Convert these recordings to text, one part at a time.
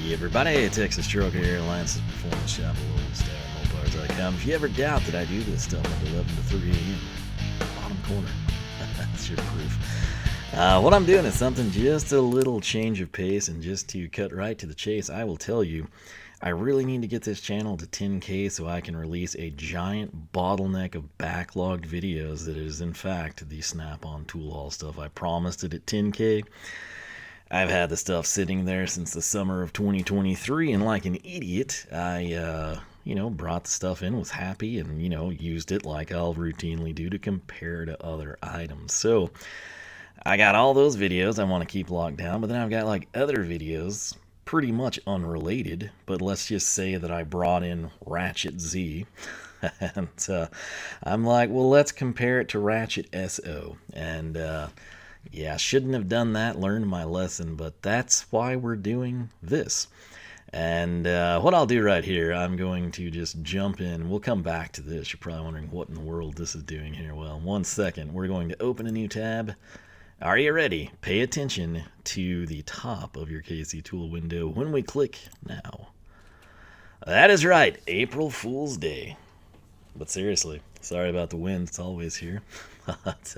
Hey everybody, Texas Trucker here, Lance's Performance Shop, Mopars.com. If you ever doubt that I do this stuff at 11 to 3 a.m., bottom corner, that's your proof. What I'm doing is something just a little change of pace, and just to cut right to the chase, I will tell you, I really need to get this channel to 10K so I can release a giant bottleneck of backlogged videos that is in fact the Snap-on tool haul stuff. I promised it at 10K. I've had the stuff sitting there since the summer of 2023, and like an idiot, I, brought the stuff in, was happy, and, used it like I'll routinely do to compare to other items. So, I got all those videos I want to keep locked down, but then I've got like other videos, pretty much unrelated, but let's just say that I brought in Ratchet Z, and I'm like, well, let's compare it to Ratchet SO, and, yeah, shouldn't have done that, learned my lesson, but that's why we're doing this. And what I'll do right here, I'm going to just jump in. We'll come back to this. You're probably wondering what in the world this is doing here. Well, 1 second. We're going to open a new tab. Are you ready? Pay attention to the top of your KC tool window when we click now. That is right, April Fool's Day. But seriously, sorry about the wind, it's always here. But,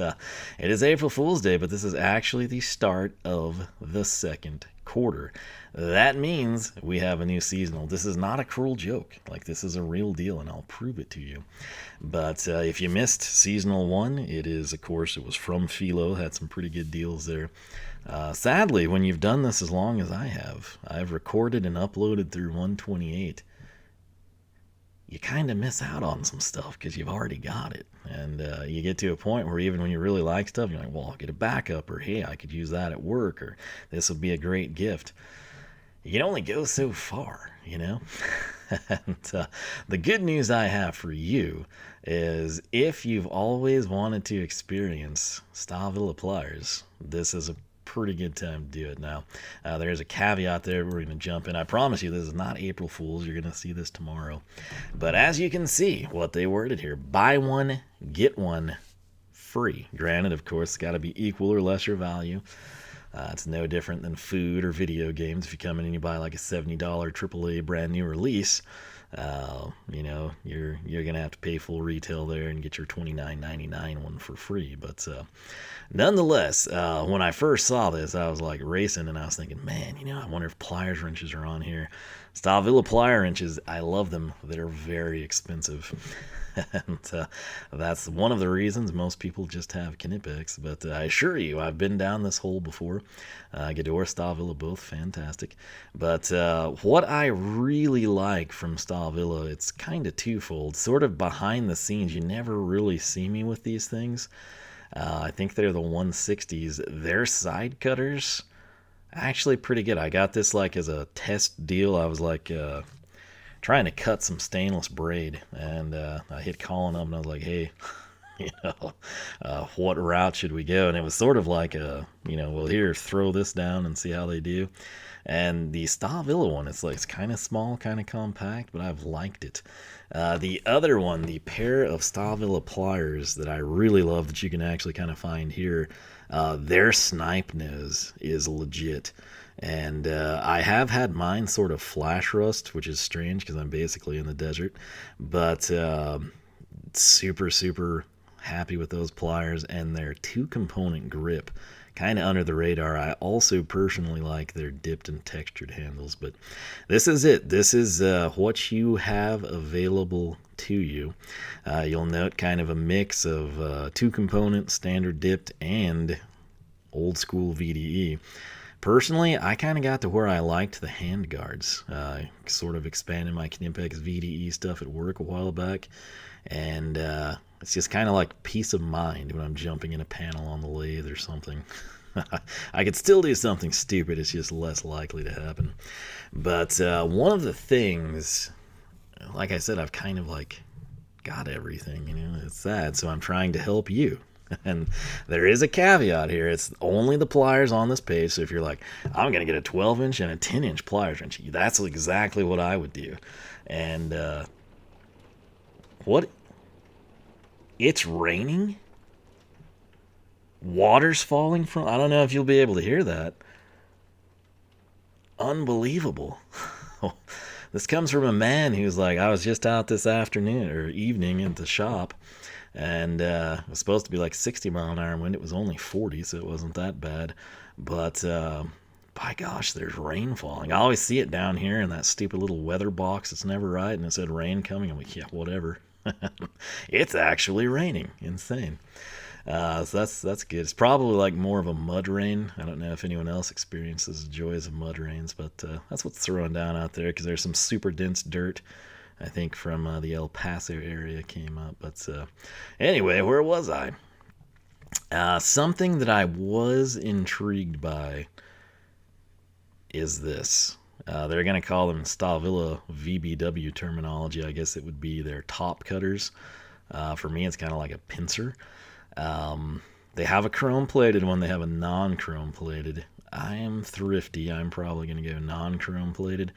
it is April Fool's Day, but this is actually the start of the second quarter. That means we have a new seasonal. This is not a cruel joke. Like, this is a real deal, and I'll prove it to you. But if you missed seasonal 1, it is, of course, it was from Philo. Had some pretty good deals there. Sadly, when you've done this as long as I have, I've recorded and uploaded through 128. You kind of miss out on some stuff because you've already got it. And you get to a point where even when you really like stuff, you're like, well, I'll get a backup, or hey, I could use that at work, or this would be a great gift. You can only go so far, And the good news I have for you is if you've always wanted to experience Stahlwille Pliers, this is a pretty good time to do it now. There's a caveat there. We're going to jump in. I promise you this is not April Fool's. You're going to see this tomorrow. But as you can see, what they worded here, buy one, get one free. Granted, of course, it's got to be equal or lesser value. It's no different than food or video games. If you come in and you buy like a $70 AAA brand new release, you're going to have to pay full retail there and get your $29.99 one for free. But nonetheless, when I first saw this, I was like racing, and I was thinking, man, I wonder if pliers wrenches are on here. Stahlwille Plier wrenches, I love them. They're very expensive. And that's one of the reasons most people just have Knipex. But I assure you, I've been down this hole before. Ghidorah, Stahlwille, both fantastic. But what I really like from Stahlwille, it's kind of twofold. Sort of behind the scenes, you never really see me with these things. I think they're the 160s. Their side cutters, actually pretty good. I got this like as a test deal. I was like trying to cut some stainless braid, and I hit Colin up and I was like, hey, what route should we go? And it was sort of like well, here, throw this down and see how they do. And the Stahlwille one, it's kind of small, kind of compact, but I've liked it. The other one, the pair of Stahlwille pliers that I really love that you can actually kind of find here, their snipe nose is legit. And I have had mine sort of flash rust, which is strange because I'm basically in the desert. But super, super happy with those pliers and their 2-component grip. Kind of under the radar. I also personally like their dipped and textured handles. But this is it. This is what you have available to you. You'll note kind of a mix of 2-component, standard dipped, and old school VDE. Personally, I kind of got to where I liked the hand guards. I sort of expanded my Knipex VDE stuff at work a while back, and it's just kind of like peace of mind when I'm jumping in a panel on the lathe or something. I could still do something stupid, it's just less likely to happen. But one of the things, like I said, I've kind of like got everything, it's sad, so I'm trying to help you. And there is a caveat here. It's only the pliers on this page. So if you're like, I'm going to get a 12-inch and a 10-inch pliers wrench, that's exactly what I would do. And what? It's raining? Water's falling from? I don't know if you'll be able to hear that. Unbelievable. This comes from a man who's like, I was just out this afternoon or evening at the shop, and it was supposed to be like 60-mile-an-hour wind. It was only 40, so it wasn't that bad. But by gosh, there's rain falling. I always see it down here in that stupid little weather box. It's never right, and it said rain coming. I'm like, yeah, whatever. It's actually raining. Insane. So that's good. It's probably like more of a mud rain. I don't know if anyone else experiences the joys of mud rains, but that's what's throwing down out there, because there's some super dense dirt, I think, from the El Paso area came up. But anyway, where was I? Something that I was intrigued by is this. They're going to call them Stahlwille VBW terminology. I guess it would be their top cutters. For me, it's kind of like a pincer. They have a chrome plated one. They have a non-chrome plated. I am thrifty. I'm probably going to go non-chrome plated.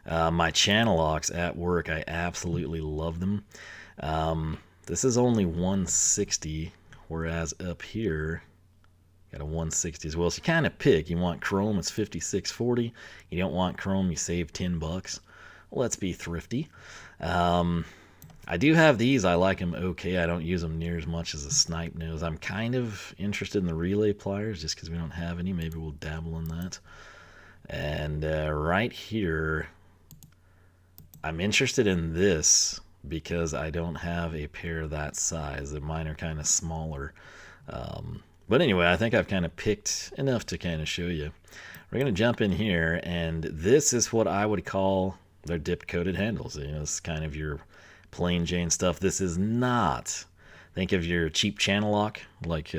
My channel locks at work, I absolutely love them. This is only 160, whereas up here, got a 160 as well. So you kind of pick. You want chrome, it's 56.40. You don't want chrome, you save $10. Well, let's be thrifty. I do have these. I like them okay. I don't use them near as much as a snipe nose. I'm kind of interested in the relay pliers just because we don't have any. Maybe we'll dabble in that. And right here, I'm interested in this because I don't have a pair that size. Mine are kind of smaller. But anyway, I think I've kind of picked enough to kind of show you. We're going to jump in here, and this is what I would call their dip-coated handles. You know, it's kind of your plain Jane stuff. This is not, think of your cheap channel lock, like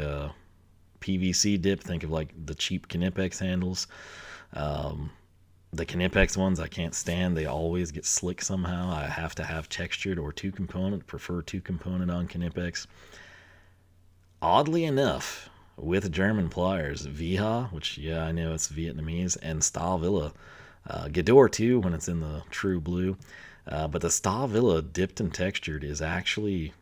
PVC dip. Think of like the cheap Knipex handles. The Knipex ones I can't stand. They always get slick somehow. I have to have textured or two-component. Prefer two-component on Knipex. Oddly enough, with German pliers, VH, which, yeah, I know it's Vietnamese, and Stahlwille, Gador too when it's in the true blue. But the Stahlwille dipped and textured is actually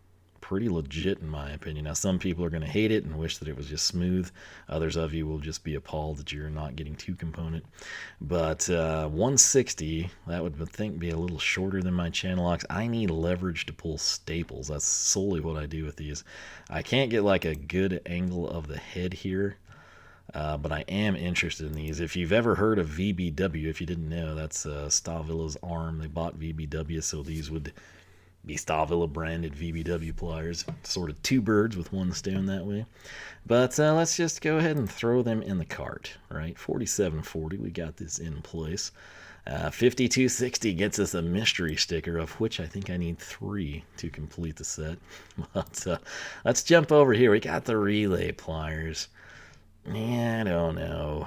pretty legit in my opinion. Now, some people are going to hate it and wish that it was just smooth. Others of you will just be appalled that you're not getting two-component. But 160, that would, I think, be a little shorter than my channel locks. I need leverage to pull staples. That's solely what I do with these. I can't get like a good angle of the head here. But I am interested in these. If you've ever heard of VBW, if you didn't know, that's Stahlwille's arm. They bought VBW, so these would be Stahlwille branded VBW pliers. Sort of two birds with one stone that way. But let's just go ahead and throw them in the cart, right? 47.40, we got this in place. 52.60 gets us a mystery sticker, of which I think I need 3 to complete the set. But let's jump over here. We got the relay pliers. Yeah, I don't know.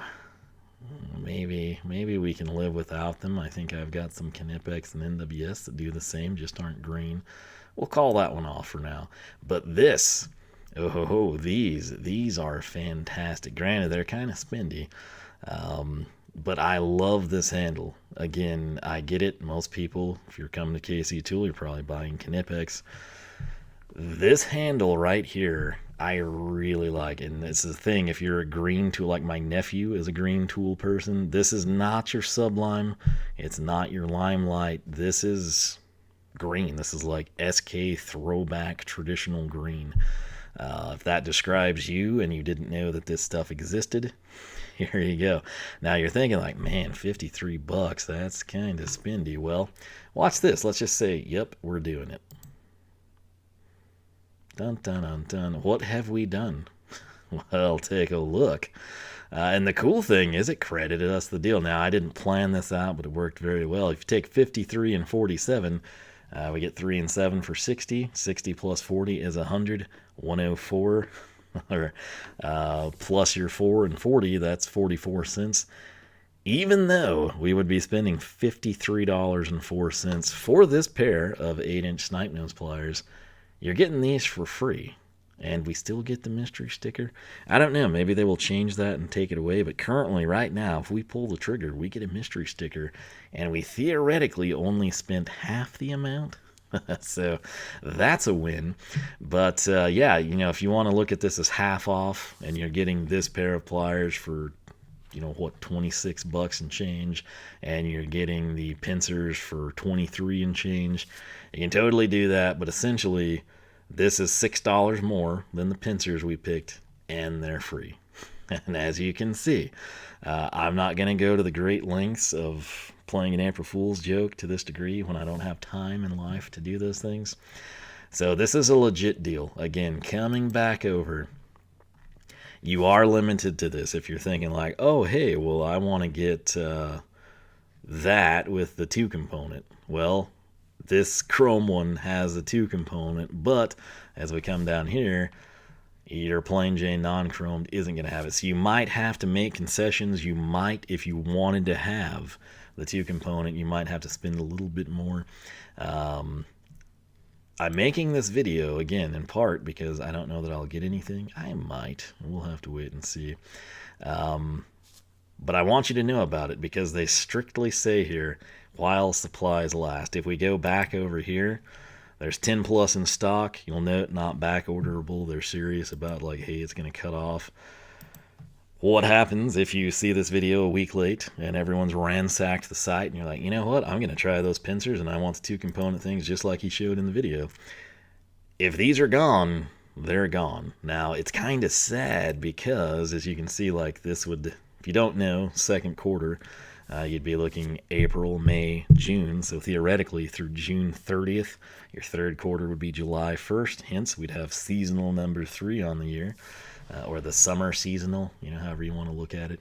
Maybe we can live without them. I think I've got some Knipex and NWS that do the same, just aren't green. We'll call that one off for now. But this, these are fantastic. Granted, they're kind of spendy, but I love this handle. Again, I get it. Most people, if you're coming to KC Tool, you're probably buying Knipex. This handle right here, I really like. And this is the thing, if you're a green tool, like my nephew is a green tool person, this is not your Sublime. It's not your Limelight. This is green. This is like SK throwback traditional green. If that describes you and you didn't know that this stuff existed, here you go. Now you're thinking like, man, $53, that's kind of spendy. Well, watch this. Let's just say, yep, we're doing it. Dun, dun, dun, dun. What have we done? Well, take a look. And the cool thing is it credited us the deal. Now, I didn't plan this out, but it worked very well. If you take 53 and 47, we get 3 and 7 for 60. 60 plus 40 is 100. 104 or plus your 4 and 40, that's 44 cents. Even though we would be spending $53.04 for this pair of 8-inch snipe nose pliers, you're getting these for free, and we still get the mystery sticker. I don't know, maybe they will change that and take it away, but currently, right now, if we pull the trigger, we get a mystery sticker, and we theoretically only spent half the amount. So that's a win. But yeah, you know, if you want to look at this as half off, and you're getting this pair of pliers for what, 26 bucks and change, and you're getting the pincers for 23 and change. You can totally do that, but essentially this is $6 more than the pincers we picked, and they're free. And as you can see, I'm not going to go to the great lengths of playing an April Fool's joke to this degree when I don't have time in life to do those things. So this is a legit deal. Again, coming back over, you are limited to this. If you're thinking like, oh, hey, well, I want to get that with the 2-component. Well, this chrome one has a 2-component, but as we come down here, your plain Jane non-chromed isn't going to have it. So you might have to make concessions. You might, if you wanted to have the 2-component, you might have to spend a little bit more. I'm making this video, again, in part because I don't know that I'll get anything. I might. We'll have to wait and see. But I want you to know about it because they strictly say here, while supplies last. If we go back over here, there's 10 plus in stock. You'll note not back orderable. They're serious about like, hey, it's going to cut off. What happens if you see this video a week late and everyone's ransacked the site and you're like, you know what, I'm going to try those pincers and I want the 2-component things just like he showed in the video. If these are gone, they're gone. Now, it's kind of sad because, as you can see, like this would, if you don't know, second quarter, you'd be looking April, May, June. So theoretically, through June 30th, your third quarter would be July 1st. Hence, we'd have seasonal number 3 on the year, or the summer seasonal, however you want to look at it.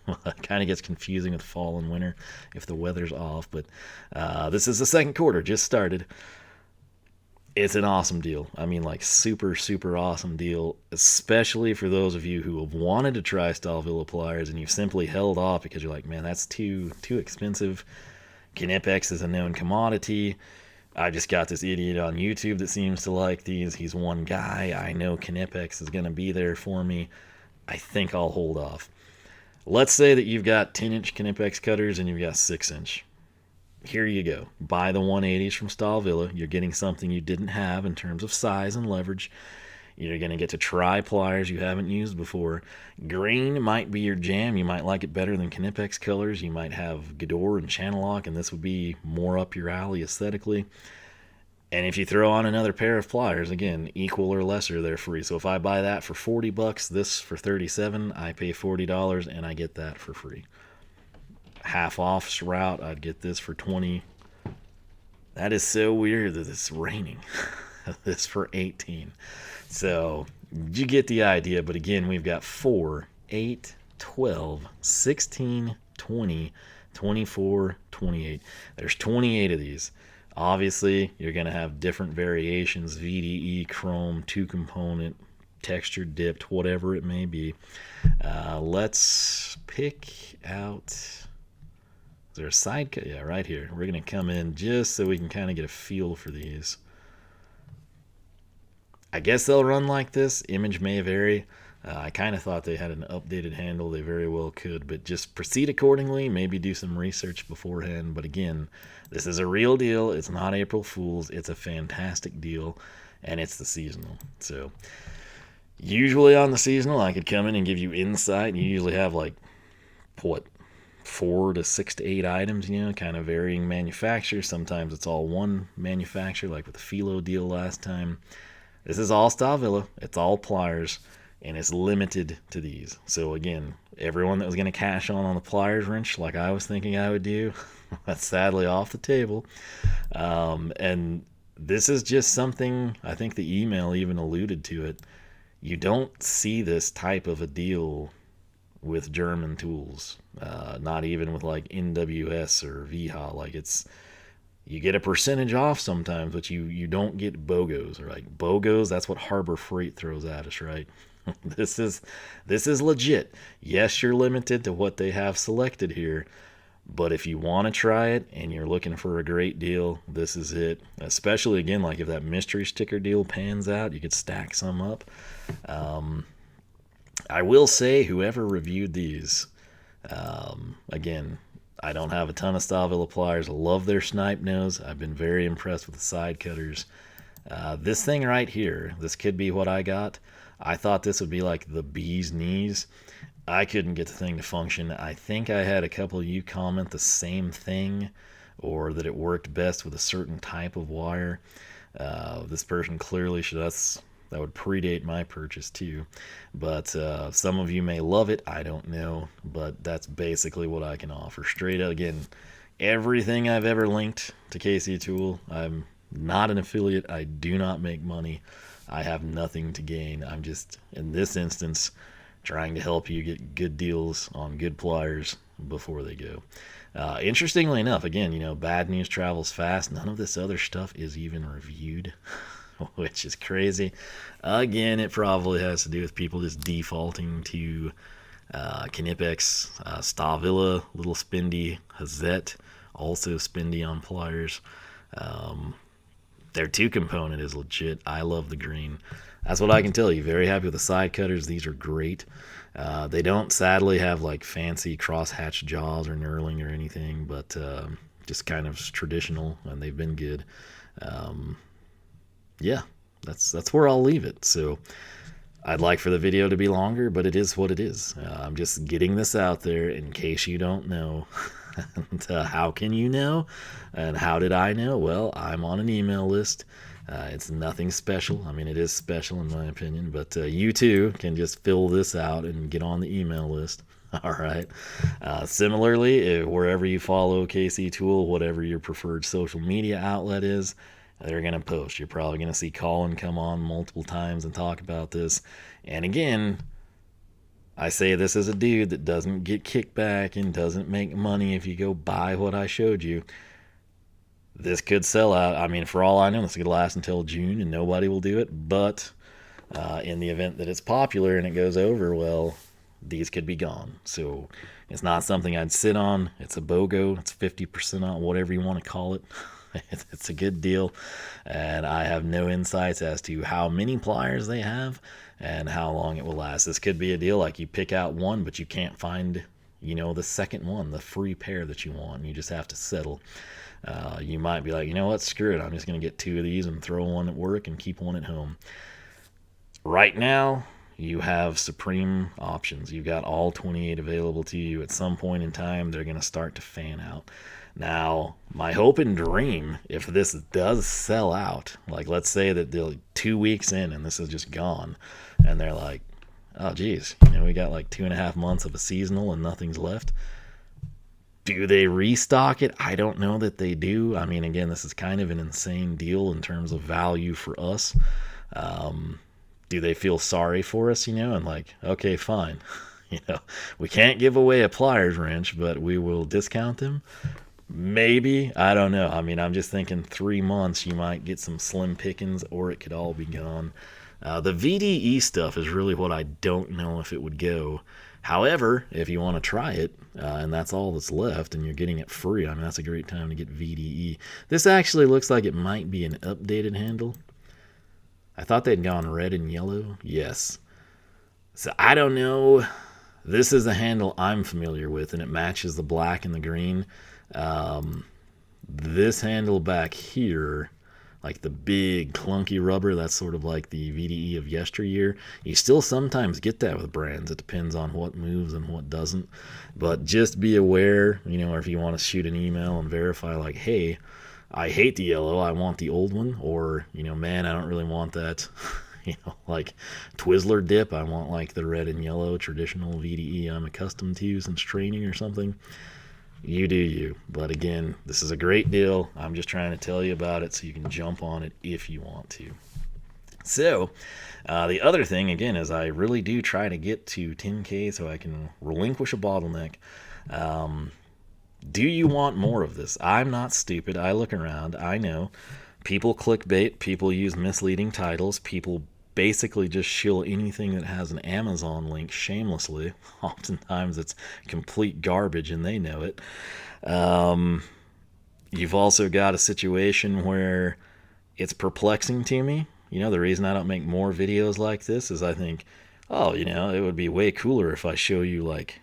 It kind of gets confusing with fall and winter if the weather's off. But this is the second quarter, just started. It's an awesome deal. I mean, like super, super awesome deal, especially for those of you who have wanted to try Stahlwille Pliers and you've simply held off because you're like, man, that's too expensive. Knipex is a known commodity. I just got this idiot on YouTube that seems to like these. He's one guy. I know Knipex is going to be there for me. I think I'll hold off. Let's say that you've got 10-inch Knipex cutters and you've got 6-inch. Here you go. Buy the 180s from Stahlwille. You're getting something you didn't have in terms of size and leverage. You're going to get to try pliers you haven't used before. Green might be your jam. You might like it better than Knipex colors. You might have Gador and channel lock, and this would be more up your alley aesthetically. And if you throw on another pair of pliers, again, equal or lesser, they're free. So if I buy that for 40 bucks, this for 37, I pay $40 and I get that for free. Half off route, I'd get this for 20. That is so weird that it's raining. This for 18. So you get the idea. But again, we've got 4, 8, 12, 16, 20, 24, 28. There's 28 of these. Obviously, you're going to have different variations, VDE, chrome, 2-component, textured, dipped, whatever it may be. Let's pick out... Is there a side cut? Yeah, right here. We're going to come in just so we can kind of get a feel for these. I guess they'll run like this. Image may vary. I kind of thought they had an updated handle. They very well could, but just proceed accordingly. Maybe do some research beforehand. But again, this is a real deal. It's not April Fool's. It's a fantastic deal, and it's the seasonal. So usually on the seasonal, I could come in and give you insight. You usually have like, what, 4 to 6 to 8 items, kind of varying manufacturers. Sometimes it's all one manufacturer, like with the Philo deal last time. This is all Stahlwille. It's all pliers, and it's limited to these. So again, everyone that was going to cash on the pliers wrench like I was thinking I would do, that's sadly off the table. And this is just something, I think the email even alluded to it. You don't see this type of a deal with German tools, not even with like NWS or VHA. Like you get a percentage off sometimes, but you don't get BOGOs, or like BOGOs. That's what Harbor Freight throws at us, right? This is legit. Yes, you're limited to what they have selected here, but if you want to try it and you're looking for a great deal, this is it. Especially again, like if that mystery sticker deal pans out, you could stack some up. I will say, whoever reviewed these, again, I don't have a ton of Stahlwille pliers. I love their snipe nose. I've been very impressed with the side cutters. This thing right here, this could be what I got. I thought this would be like the bee's knees. I couldn't get the thing to function. I think I had a couple of you comment the same thing, or that it worked best with a certain type of wire. This person clearly should, that would predate my purchase too. But some of you may love it, I don't know. But that's basically what I can offer. Straight up, again, everything I've ever linked to KC Tool, I'm not an affiliate. I do not make money. I have nothing to gain. I'm just, in this instance, trying to help you get good deals on good pliers before they go. Interestingly enough, again, bad news travels fast. None of this other stuff is even reviewed, which is crazy. Again, it probably has to do with people just defaulting to Knipex, Stahlwille, little spindy, Hazette, also spindy on pliers. Their 2-component is legit. I love the green. That's what I can tell you. Very happy with the side cutters. These are great. They don't sadly have like fancy crosshatch jaws or knurling or anything, but just kind of traditional, and they've been good. Yeah, that's where I'll leave it. So I'd like for the video to be longer, but it is what it is. I'm just getting this out there in case you don't know. And, how can you know? And how did I know? Well, I'm on an email list. It's nothing special. I mean, it is special in my opinion, but you too can just fill this out and get on the email list. All right. Similarly, wherever you follow KC Tool, whatever your preferred social media outlet is, they're going to post. You're probably going to see Colin come on multiple times and talk about this. And again, I say this as a dude that doesn't get kickback and doesn't make money if you go buy what I showed you. This could sell out. I mean, for all I know, this could last until June and nobody will do it. But in the event that it's popular and it goes over, well, these could be gone. So it's not something I'd sit on. It's a BOGO. It's 50% on, whatever you want to call it. It's a good deal. And I have no insights as to how many pliers they have and how long it will last. This could be a deal like you pick out one, but you can't find, the second one, the free pair that you want. And you just have to settle. You might be like, you know what, screw it. I'm just going to get 2 of these and throw one at work and keep one at home. Right now, you have supreme options. You've got all 28 available to you. At some point in time, they're going to start to fan out. Now, my hope and dream, if this does sell out, like let's say that they're 2 weeks in and this is just gone, and they're like, oh geez, we got like 2.5 months of a seasonal and nothing's left. Do they restock it? I don't know that they do. I mean, again, this is kind of an insane deal in terms of value for us. Do they feel sorry for us, and like, okay, fine. We can't give away a pliers wrench, but we will discount them. Maybe. I don't know. I mean, I'm just thinking 3 months you might get some slim pickings, or it could all be gone. The VDE stuff is really what I don't know if it would go. However, if you want to try it, and that's all that's left, and you're getting it free, I mean, that's a great time to get VDE. This actually looks like it might be an updated handle. I thought they'd gone red and yellow. Yes. So I don't know. This is a handle I'm familiar with, and it matches the black and the green. This handle back here, like the big clunky rubber, that's sort of like the VDE of yesteryear. You still sometimes get that with brands. It depends on what moves and what doesn't. But just be aware, or if you want to shoot an email and verify like, hey, I hate the yellow, I want the old one, or, man, I don't really want that, like Twizzler dip, I want like the red and yellow traditional VDE I'm accustomed to since training or something. You do you. But again, this is a great deal. I'm just trying to tell you about it so you can jump on it if you want to. So, the other thing, again, is I really do try to get to 10K so I can relinquish a bottleneck. Do you want more of this? I'm not stupid. I look around. I know. People clickbait. People use misleading titles. People basically just shill anything that has an Amazon link shamelessly. Oftentimes it's complete garbage and they know it. You've also got a situation where it's perplexing to me. The reason I don't make more videos like this is I think, it would be way cooler if I show you like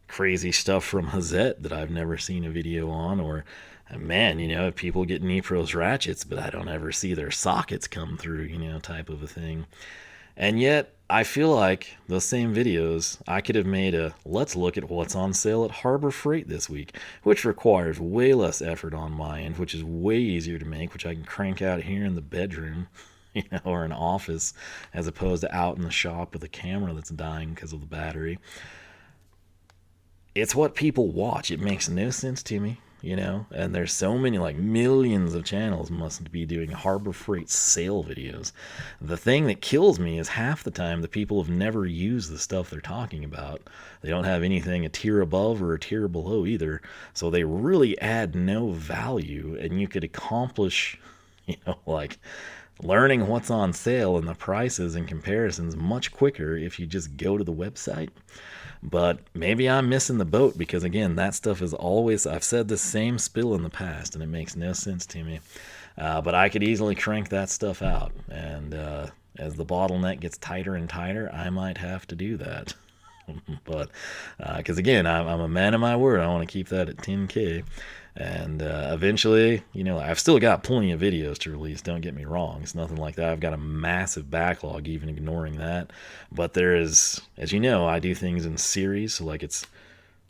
crazy stuff from Hazette that I've never seen a video on, or man, people get Nepros ratchets, but I don't ever see their sockets come through, type of a thing. And yet, I feel like those same videos, I could have made a let's look at what's on sale at Harbor Freight this week, which requires way less effort on my end, which is way easier to make, which I can crank out here in the bedroom, or an office, as opposed to out in the shop with a camera that's dying because of the battery. It's what people watch. It makes no sense to me, and there's so many, like millions of channels must be doing Harbor Freight sale videos. The thing that kills me is half the time the people have never used the stuff they're talking about. They don't have anything a tier above or a tier below either, so they really add no value. And you could accomplish, like learning what's on sale and the prices and comparisons much quicker if you just go to the website. But maybe I'm missing the boat, because again, that stuff is always, I've said the same spill in the past and it makes no sense to me. But I could easily crank that stuff out. And as the bottleneck gets tighter and tighter, I might have to do that. But because again, I'm a man of my word. I want to keep that at 10K. And eventually, I've still got plenty of videos to release, don't get me wrong. It's nothing like that. I've got a massive backlog, even ignoring that. But there is, as you know, I do things in series. So like it's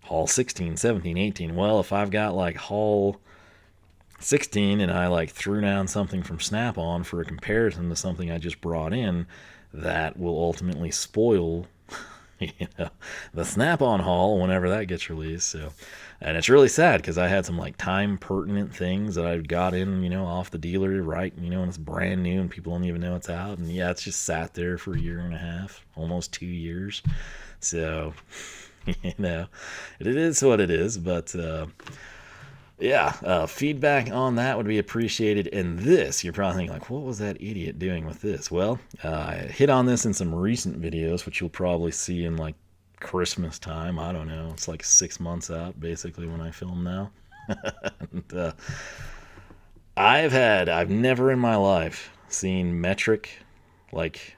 haul 16, 17, 18. Well, if I've got like haul 16 and I like threw down something from Snap-on for a comparison to something I just brought in, that will ultimately spoil the Snap-on haul whenever that gets released. So, and it's really sad because I had some like time pertinent things that I got in, off the dealer, right? And it's brand new and people don't even know it's out. And yeah, it's just sat there for a year and a half, almost 2 years. So, it is what it is. But feedback on that would be appreciated. And this, you're probably thinking like, what was that idiot doing with this? Well, I hit on this in some recent videos, which you'll probably see in like Christmas time. I don't know. It's like 6 months out basically when I film now. And, I've never in my life seen metric like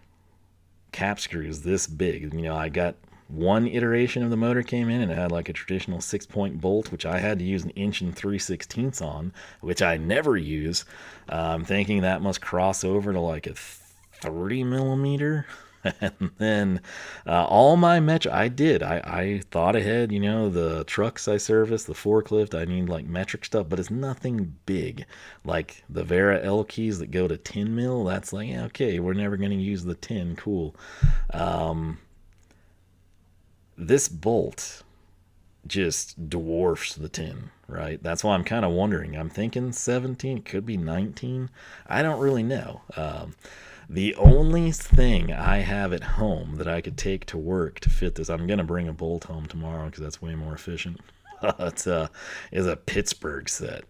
cap screws this big. I got one iteration of the motor came in and it had like a traditional 6-point bolt, which I had to use 1 3/16 on, which I never use. I'm thinking that must cross over to like a 30 millimeter. And then all my metric, I thought ahead, the trucks I service, the forklift, I need like metric stuff, but it's nothing big. Like the Vera L keys that go to 10 mil, that's like, yeah, okay, we're never going to use the 10, cool. This bolt just dwarfs the 10, right? That's why I'm kind of wondering. I'm thinking 17, it could be 19. I don't really know. The only thing I have at home that I could take to work to fit this, I'm going to bring a bolt home tomorrow because that's way more efficient, is a Pittsburgh set.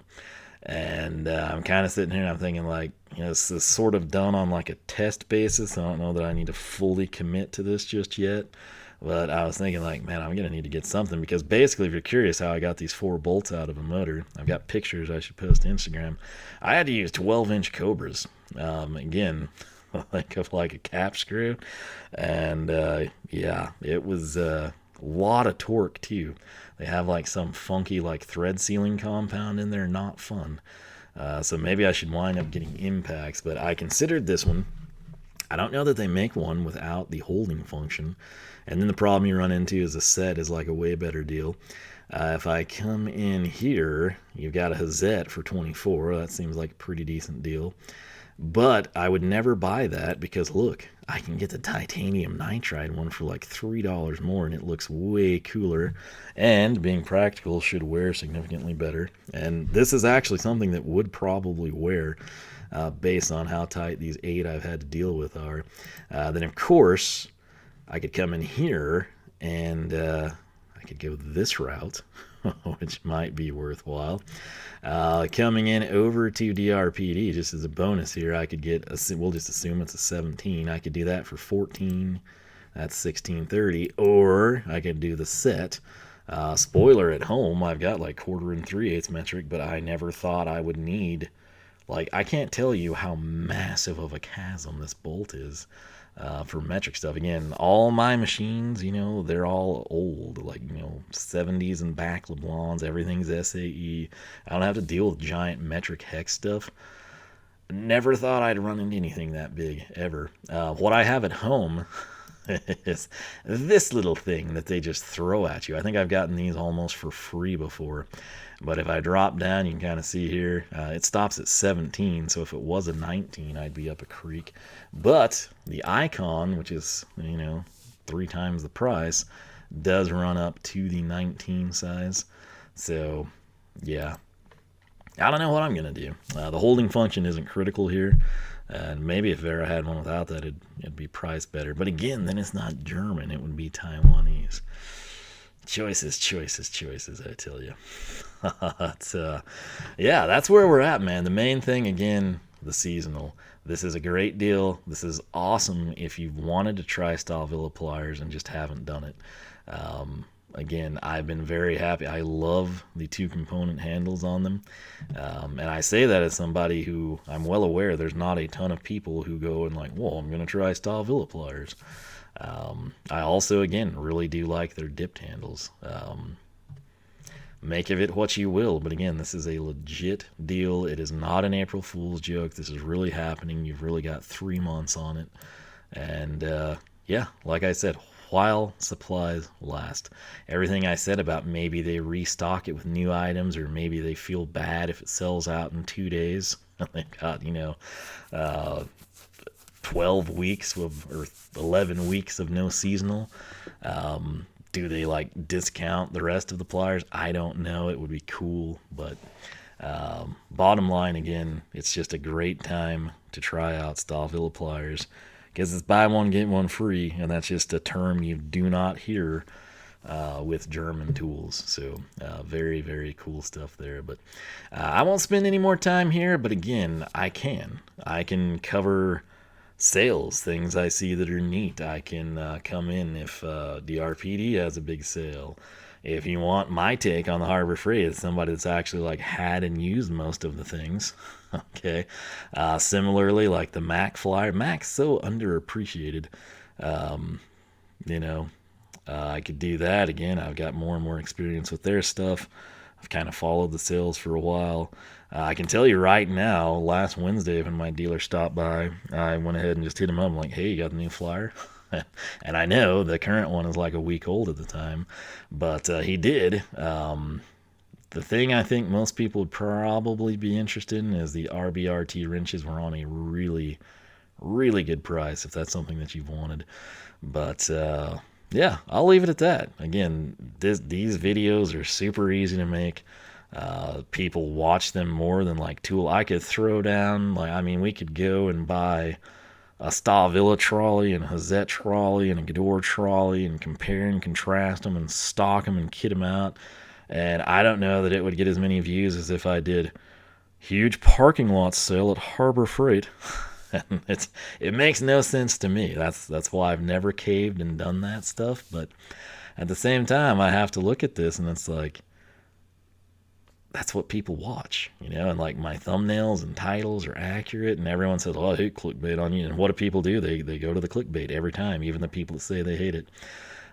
And I'm kind of sitting here and I'm thinking like, this is sort of done on like a test basis. I don't know that I need to fully commit to this just yet. But I was thinking like, man, I'm going to need to get something, because basically if you're curious how I got these 4 bolts out of a motor, I've got pictures I should post to Instagram. I had to use 12-inch Cobras. Again, like a cap screw. And it was a lot of torque too. They have like some funky like thread sealing compound in there. Not fun. So maybe I should wind up getting impacts, but I considered this one. I don't know that they make one without the holding function. And then the problem you run into is the set is like a way better deal. If I come in here, you've got a Hazette for 24. That seems like a pretty decent deal. But I would never buy that because, look, I can get the titanium nitride one for like $3 more, and it looks way cooler. And being practical, should wear significantly better. And this is actually something that would probably wear based on how tight these 8 I've had to deal with are. Then, of course, I could come in here and I could go this route, which might be worthwhile. Coming in over to DRPD, just as a bonus here, I could get, we'll just assume it's a 17. I could do that for 14. That's 1630. Or I could do the set. Spoiler at home, I've got like 1/4 and 3/8 metric, but I never thought I would need, like, I can't tell you how massive of a chasm this bolt is. For metric stuff. Again, all my machines, they're all old, like, 70s and back LeBlancs, everything's SAE. I don't have to deal with giant metric hex stuff. Never thought I'd run into anything that big ever. What I have at home is this little thing that they just throw at you. I think I've gotten these almost for free before. But if I drop down, you can kind of see here, it stops at 17. So if it was a 19, I'd be up a creek. But the Icon, which is, 3 times the price, does run up to the 19 size. So, yeah. I don't know what I'm going to do. The holding function isn't critical here. And maybe if Vera had one without that, it'd be priced better. But again, then it's not German. It would be Taiwanese. Choices, choices, choices, I tell you. Yeah, that's where we're at, man. The main thing, again, the seasonal. This is a great deal. This is awesome if you've wanted to try Stahlwille Pliers and just haven't done it. Again, I've been very happy. I love the 2-component handles on them. And I say that as somebody who, I'm well aware there's not a ton of people who go and like, well, I'm going to try Stahlwille Pliers. I also, again, really do like their dipped handles. Make of it what you will, but again, this is a legit deal. It is not an April Fool's joke. This is really happening. You've really got 3 months on it. And yeah, like I said, while supplies last. Everything I said about maybe they restock it with new items, or maybe they feel bad if it sells out in 2 days. They've got, 12 weeks of, or 11 weeks of no seasonal. Do they like discount the rest of the pliers? I don't know. It would be cool, but bottom line, again, it's just a great time to try out Stahlwille Pliers, because it's buy one get one free, and that's just a term you do not hear with German tools. So very, very cool stuff there. But I won't spend any more time here, but again, I can cover sales, things I see that are neat. I can come in if DRPD has a big sale. If you want my take on the Harbor Freight, it's somebody that's actually like had and used most of the things. Okay. Similarly, like the Mac Flyer. Mac's so underappreciated. I could do that again. I've got more and more experience with their stuff. I've kind of followed the sales for a while. I can tell you right now, last Wednesday when my dealer stopped by, I went ahead and just hit him up. I'm like, hey, you got the new flyer? And I know the current one is like a week old at the time, but he did. The thing I think most people would probably be interested in is the RBRT wrenches were on a really, really good price if that's something that you've wanted. But yeah, I'll leave it at that. Again, these videos are super easy to make. People watch them more than like tool. I could throw down, we could go and buy a Stahlwille trolley and a Hazette trolley and a Gador trolley and compare and contrast them and stock them and kit them out. And I don't know that it would get as many views as if I did huge parking lot sale at Harbor Freight. And it makes no sense to me. That's why I've never caved and done that stuff. But at the same time, I have to look at this and it's like, that's what people watch, and like my thumbnails and titles are accurate, and everyone says, oh, I hate clickbait on you. And what do people do? They go to the clickbait every time, even the people that say they hate it.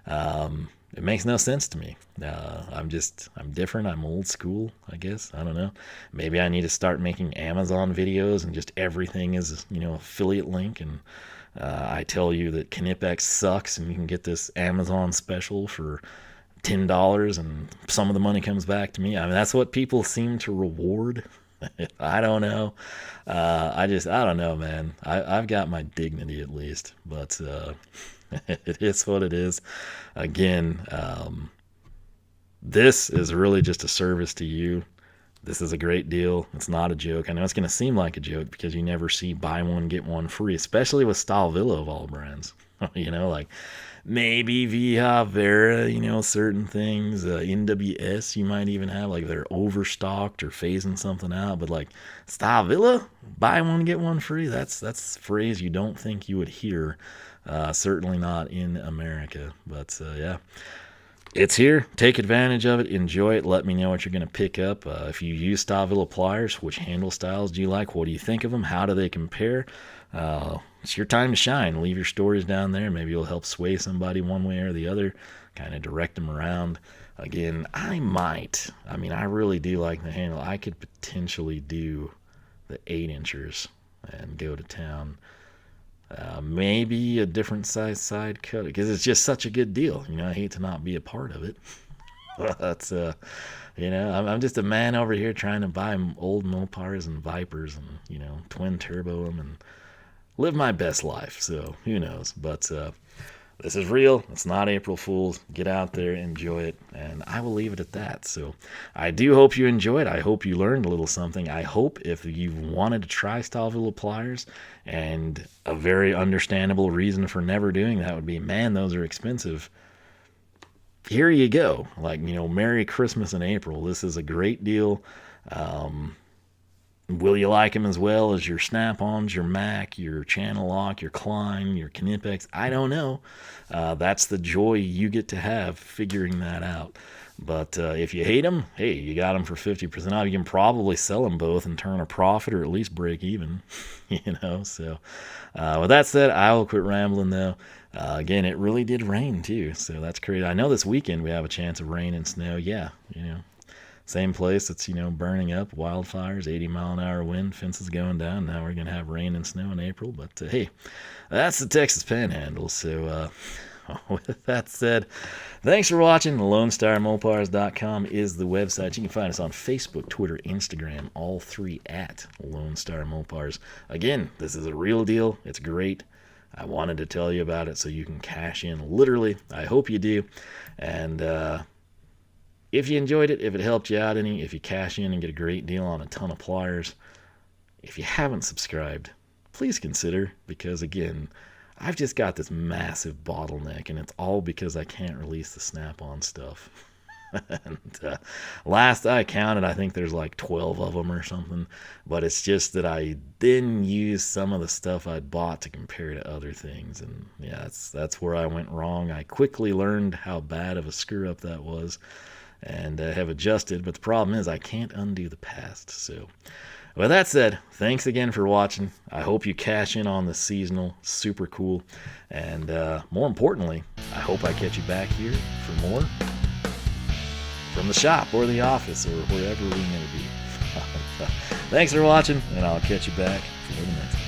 It makes no sense to me. I'm different. I'm old school, I guess. I don't know. Maybe I need to start making Amazon videos and just everything is, affiliate link. And I tell you that Knipex sucks and you can get this Amazon special for $10 and some of the money comes back to me. That's what people seem to reward. I don't know. I don't know, man. I've got my dignity at least, but it is what it is. Again, this is really just a service to you. This is a great deal. It's not a joke. I know it's going to seem like a joke because you never see buy one, get one free, especially with Stahlwille of all brands. Like maybe via Vera, certain things, NWS you might even have, like they're overstocked or phasing something out, but like Stahlwille, buy one, get one free, that's a phrase you don't think you would hear, certainly not in America, but yeah. It's here. Take advantage of it. Enjoy it. Let me know what you're going to pick up. If you use Stahlwille Pliers, which handle styles do you like? What do you think of them? How do they compare? It's your time to shine. Leave your stories down there. Maybe you'll help sway somebody one way or the other. Kind of direct them around. Again, I really do like the handle. I could potentially do the 8-inchers and go to town. Maybe a different size side cut, because it's just such a good deal. I hate to not be a part of it. That's I'm just a man over here trying to buy old Mopars and Vipers and twin turbo them and live my best life. So who knows? But this is real. It's not April Fool's. Get out there, enjoy it, and I will leave it at that. So I do hope you enjoyed. I hope you learned a little something. I hope if you wanted to try Stahlwille Pliers, and a very understandable reason for never doing that would be, man, those are expensive. Here you go. Merry Christmas in April. This is a great deal. Will you like them as well as your Snap-ons, your Mac, your Channel Lock, your Klein, your Knipex? I don't know. That's the joy you get to have figuring that out. But if you hate them, hey, you got them for 50% off. You can probably sell them both and turn a profit, or at least break even. So with that said, I will quit rambling though. Again, it really did rain too, so that's crazy. I know this weekend we have a chance of rain and snow. Yeah, same place. It's burning up, wildfires, 80-mile-an-hour wind, fences going down. Now we're gonna have rain and snow in April. But hey, that's the Texas Panhandle. So with that said, thanks for watching. LoneStarMopars.com is the website. You can find us on Facebook, Twitter, Instagram, all three at Lone Star Mopars. Again, this is a real deal. It's great. I wanted to tell you about it so you can cash in. Literally, I hope you do. And if you enjoyed it, if it helped you out any, if you cash in and get a great deal on a ton of pliers, if you haven't subscribed, please consider, because again, I've just got this massive bottleneck, and it's all because I can't release the Snap-on stuff. And last I counted, I think there's like 12 of them or something. But it's just that I then used some of the stuff I'd bought to compare to other things. And yeah, that's where I went wrong. I quickly learned how bad of a screw up that was, and have adjusted. But the problem is I can't undo the past. So with that said, thanks again for watching. I hope you cash in on the seasonal. Super cool. And more importantly, I hope I catch you back here for more from the shop or the office or wherever we may be. Thanks for watching, and I'll catch you back for the next one.